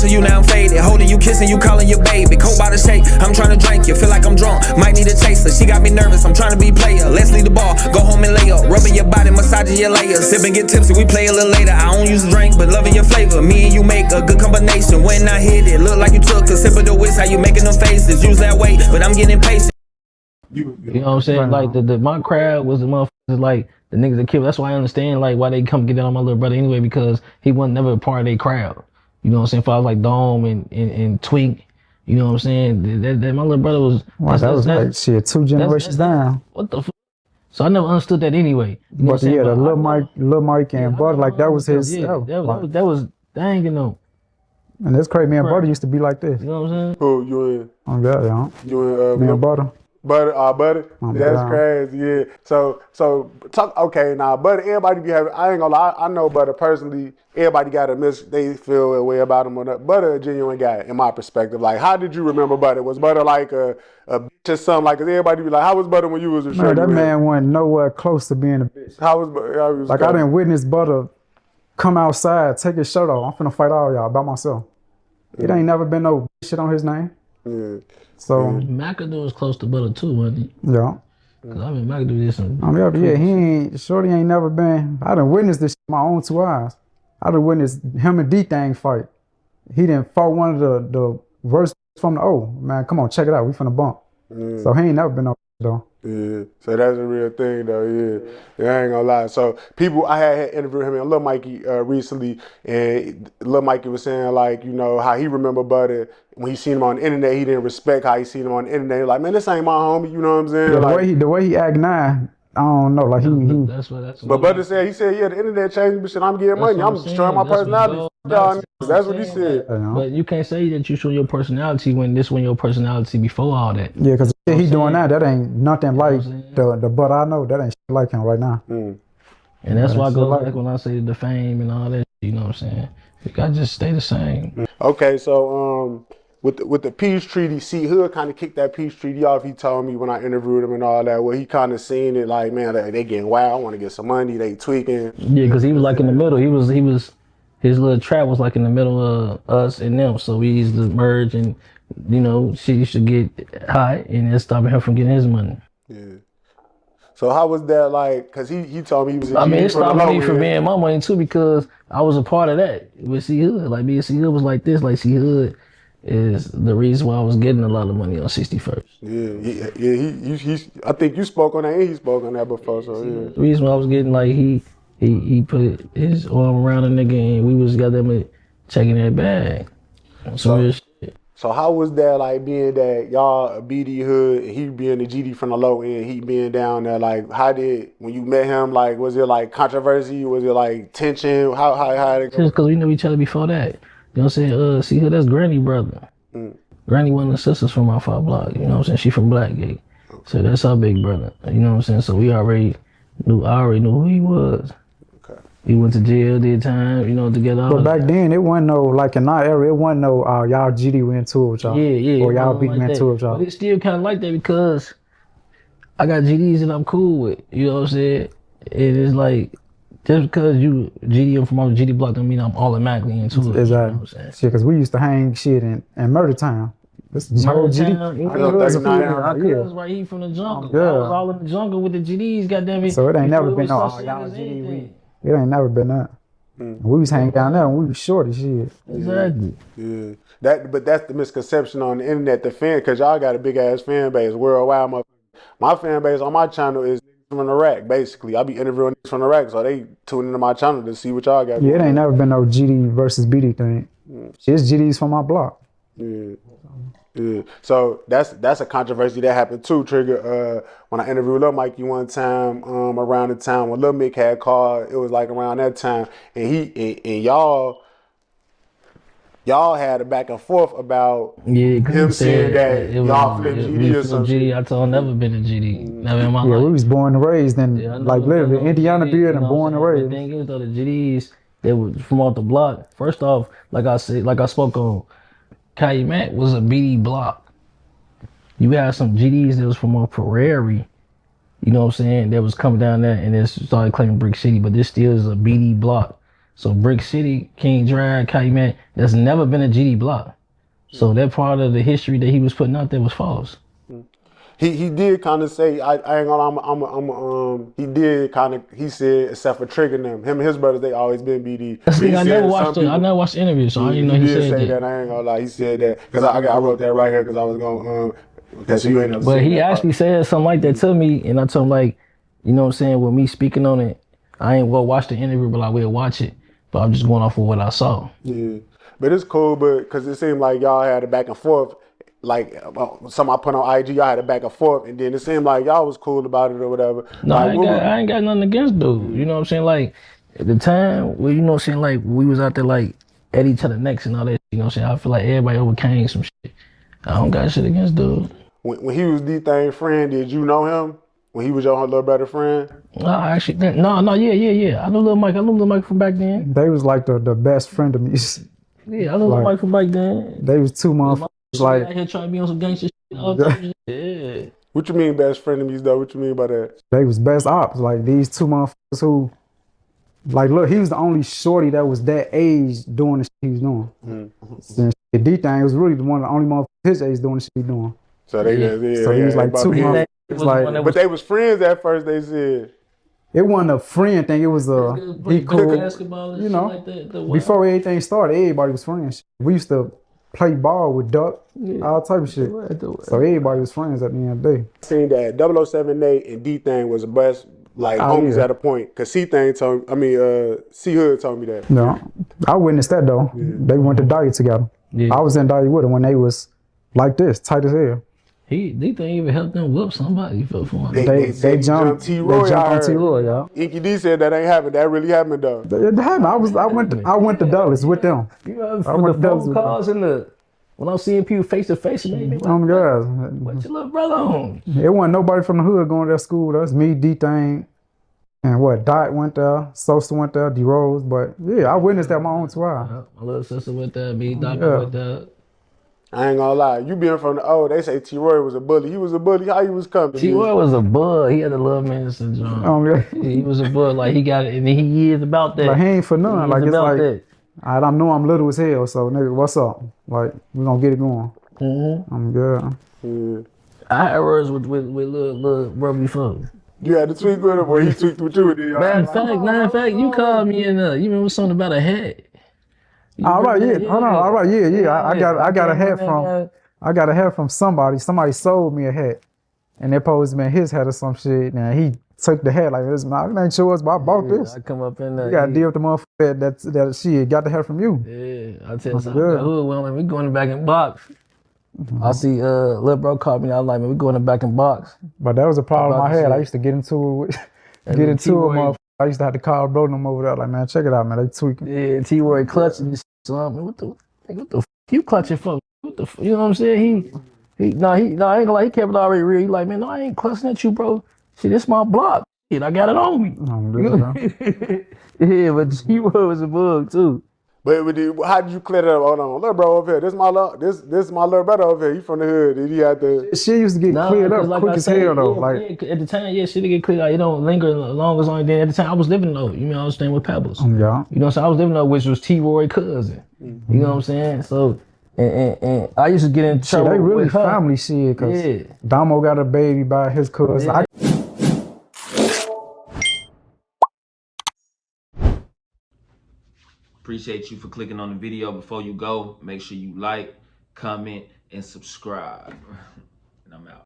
missing you, now I'm faded. Holding you, kissing you, calling you baby. Cold by the shake, I'm trying to drink you. Feel like I'm drunk, might need a chaser. She got me nervous, I'm trying to be player. Let's leave the bar, go home and lay up. Rubbing your body, massaging your layers. Sip and get tipsy, we play a little later. I don't use a drink, but loving your flavor. Me and you make a good combination. When I hit it, look like you took a sip of the whisk. How you making them faces? Use that weight, but I'm getting impatient. You know what I'm saying? Like my crowd was the motherfuckers like the niggas that killed. That's why I understand like why they come get down on my little brother anyway, because he wasn't never a part of their crowd. You know what I'm saying? If I was like Dome and Tweak, you know what I'm saying? That my little brother was. Wow, that was like shit 2 generations down. What the fuck? So I never understood that anyway. You know but yeah, the Lil Mike and Butter, like that was his. Yeah, that was dang, you know. And that's crazy. Me and Butter used to be like this. You know what I'm saying? Who you in? Oh yeah, yeah. You in? Me and Butter. Butter. That's crazy. Yeah. So talk. Okay, now Butter. Everybody be having. I ain't gonna lie. I know Butter personally. Everybody got they feel a way about him or not. Butter a genuine guy in my perspective. Like, how did you remember Butter? Was Butter like a bitch or something? Like, cause everybody be like, how was Butter when you was a shorty? Man, that man wasn't nowhere close to being a bitch. How was like, I didn't witness Butter come outside, take his shirt off. I'm finna fight all y'all by myself. It ain't never been no shit on his name. Yeah. So McAdoo was close to Butter too, wasn't he? Yeah. Cause I mean McAdoo did some. Shorty ain't never been. I done witnessed this shit with my own 2 eyes. I done witnessed him and D-Thang fight. He didn't fought one of the worst from the man. Come on, check it out. We finna bump. So he ain't never been no though. Yeah, so that's a real thing though. Yeah, I ain't gonna lie. So I had interviewed him and Lil Mikey recently, and Lil Mikey was saying like, you know, how he remember Butter when he seen him on the internet. He didn't respect how he seen him on the internet. Like, man, this ain't my homie. You know what I'm saying? Yeah, like, the way he act now, I don't know. Like That's what. But Butter said yeah, the internet changed, but shit, I'm getting money. I'm destroying my personality. That's what he said. But you can't say that you show your personality when your personality before all that. Yeah, because the shit he doing now, that ain't nothing like the Butter I know. That ain't shit like him right now. And that's why I go like when I say the fame and all that. You know what I'm saying? You gotta just stay the same. Okay, so with the peace treaty, see, Hood kind of kicked that peace treaty off. He told me when I interviewed him and all that, well, he kind of seen it like, man, they getting wild. I want to get some money. They tweaking. Yeah, because he was like in the middle. He was his little trap was like in the middle of us and them. So we used to merge, and you know, shit used to get high, and it stopped him from getting his money. Yeah. So how was that like? Cause he told me he was. It stopped me from being my money too, because I was a part of that with C Hood. Like me and C Hood was like this. Like C Hood is the reason why I was getting a lot of money on 61st. Yeah. I think you spoke on that, and he spoke on that before. So yeah. The reason why I was getting like he put his arm around a nigga, and we was goddamn checking that bag. Real shit. So how was that like being that y'all a BD Hood, and he being the GD from the low end, he being down there? Like, how did when you met him? Like, was it like controversy? Was it like tension? How did it go? Just because we knew each other before that. You know what I'm saying? See Hood, that's Granny brother. Granny one of the sisters from my 5 block. You know what I'm saying? She from Blackgate. So that's our big brother. You know what I'm saying? So I already knew who he was. Okay. He went to jail, did time, you know, to get out. But back then, it wasn't no, like in our area, it wasn't no, y'all GD went to it with y'all. Yeah. Or y'all big men to it with y'all. But it's still kind of like that because I got GDs that I'm cool with. You know what I'm saying? And it's like, just because you GD from our GD block don't mean I'm automatically into it. Exactly. You know what I'm saying? Shit, because we used to hang shit in Murder Town. This is whole GD. I was right here from the jungle. I was all in the jungle with the GDs, goddamn it. So it ain't never been no, y'all GD. It ain't never been that. We was hanging down there and we was short as shit. Exactly. Yeah. But that's the misconception on the internet, the fan, because y'all got a big ass fan base worldwide. My fan base on my channel is from Iraq, basically. I be interviewing niggas from Iraq, so they tune into my channel to see what y'all got. Yeah, it ain't never been no GD versus BD thing. It's GDs from my block. Yeah. So that's a controversy that happened too, Trigger. When I interviewed Lil Mikey one time, around the time when Lil Mick had called, it was like around that time, and y'all had a back and forth about him saying that y'all flipped GD or something. I told him never been a GD. Never in my life. Yeah, we was born and raised in like literally Indiana beard and born and raised. The thing is though, the GDs, they were from off the block. First off, like I spoke on, Calumet was a BD block. You had some GDs that was from a Prairie, you know what I'm saying, that was coming down there and then started claiming Brick City, but this still is a BD block. So Brick City, King Drive, Calumet, there's never been a GD block. So that part of the history that he was putting out there was false. He did kind of say, I ain't gonna, he did kind of, he said, except for triggering them, him and his brothers, they always been BD. See, I never watched the interview, so I didn't know he said say that. I ain't gonna lie, he said that, because I wrote that right here, because I was going, okay, so you ain't never but he that actually said something like that to me, and I told him, like, you know what I'm saying, with me speaking on it, I ain't well watch the interview, but I will watch it, but I'm just going off of what I saw. Yeah, but it's cool, but because it seemed like y'all had a back and forth, like something I put on IG, y'all had a back and forth, and then it seemed like y'all was cool about it or whatever. No, like, I ain't got nothing against dude. You know what I'm saying? Like, at the time, well, you know what I'm saying, like, we was out there, like, at each other necks and all that, you know what I'm saying? I feel like everybody overcame some shit. I don't got shit against dude. When he was D-Thing friend, did you know him? When he was your little brother friend? No, actually, yeah. I know Lil Mike from back then. They was like the best friend of me. Yeah, I know Lil Mike from back then. They was two motherfuckers like out here trying to be on some gangster shit all the time. Yeah. What you mean best frenemies though? What you mean by that? they was best ops. Like these two motherfuckers who, like, look, he was the only shorty that was that age doing the shit he was doing. And D-Thing was really one of the only motherfuckers his age doing the shit he doing. So they, So he was like two motherfuckers. Like, but they was friends at first. They said it wasn't a friend thing. It was a he cool. Basketball and You shit know, like that. before everything started, everybody was friends. We used to play ball with Duck, all type of shit. So everybody was friends at the end of the day. seen that 0078 and D-Thing was the best like homies at a point. Cause C-Thing told C-Hood told me that. No, I witnessed that though. They went to Dahlia together. I was in Dahlia with them when they was like this, tight as hell. They jumped T.Roy. They jumped on T.Roy, y'all. Inky D said that ain't happened. That really happened though. It happened. I went to Dallas with them. You know, the phone calls and when I'm seeing people face to face, man, Oh my God. what your little brother on? It wasn't nobody from the hood going to that school with us. Me, D-Thing, and what, Dot went there, Sosa went there, D-Rose. But yeah, I witnessed that with my own two eyes. My little sister went there, me, Doctor went there. I ain't gonna lie. You being from the they say T.Roy was a bully. He was a bully. How he was coming? T.Roy was a bud. He had a love man syndrome. Oh, yeah. He was a bud. Like, he got it, and he is about that. Like, he ain't for none. Like, it's like, that. I know I'm little as hell, so nigga, what's up? Like, we gonna get it going. I'm good. I had words with little bro before. You had to tweak with him, or he tweaked with you. Matter of fact, you called me in you remember something about a hat? All right, yeah. Hold on. All right, yeah. I got a hat from somebody. Somebody sold me a hat, and that supposed to be his hat or some shit. Now he took the hat like this. It ain't yours, but I bought this. I come up in there. You got to deal with the motherfucker that she got the hat from you. Yeah, I tell you something. We going back in box. I see little bro called me. I was like, man, we going back in box. But that was a problem I had. I used to get into it. I used to have to call bro them over there. Like, man, check it out, man. They tweaking. Yeah, T.Roy clutching this. So I mean, what the f you clutching for? What the f you know what I'm saying? I ain't gonna lie, he kept it already real. He like, man, no, I ain't clutching at you, bro. See, this my block. Shit, I got it on me. Yeah, but T.Roy was a bug too. But how did you clear that up? Hold on, little bro over here. This my little brother over here. He from the hood. Did he have to? Shit used to get cleared up quick as hell though. Like at the time, shit to get cleared up. It don't linger long as long. Then at the time, I was living though. You know, I was staying with Pebbles. Yeah. You know what I'm saying? I was living though, which was T.Roy cousin. You know what I'm saying? So and I used to get in trouble. They really with her. family shit. Cause Damo got a baby by his cousin. Yeah. Appreciate you for clicking on the video. Before you go, make sure you like, comment, and subscribe. And I'm out.